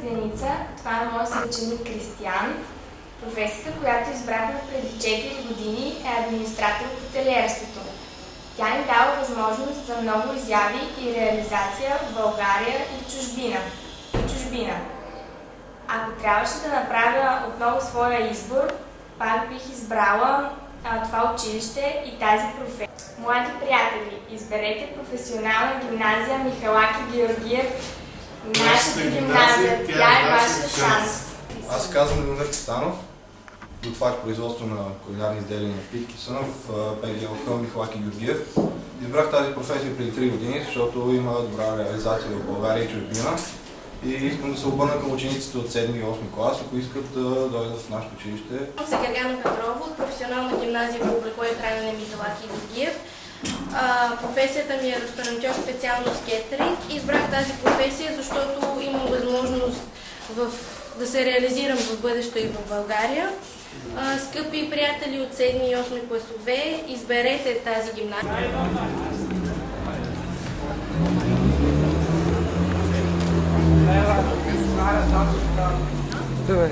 Деница, това е моят съученик Кристиян. Професията, която избрахме преди 4 години, е администратор в хотелиерството. Тя ни дава възможност за много изяви и реализация в България и в чужбина. Ако трябваше да направя отново своя избор, пак бих избрала това училище и тази професия. Млади приятели, изберете професионална гимназия Михалаки Георгиев. Нашата гимназия, тя е вашия шанс. Аз се казвам Любомир Цветанов, готвач производство на кулинарни изделия и напитки съм в ПГЛХ Михалаки Георгиев. Избрах тази професия преди 3 години, защото има добра реализация в България и чужбина. И искам да се обърна към учениците от 7 и 8 клас, ако искат да дойдат в нашето училище. Аз съм Гергана Петрова от професионална гимназия по облекло и хранене Михалаки Георгиев. Професията ми е ресторантьор, специалност кетеринг. Избрах тази професия, защото имам възможност да се реализирам в бъдеще и в България. Скъпи приятели от 7 и 8 класове, изберете тази гимназия. Добре.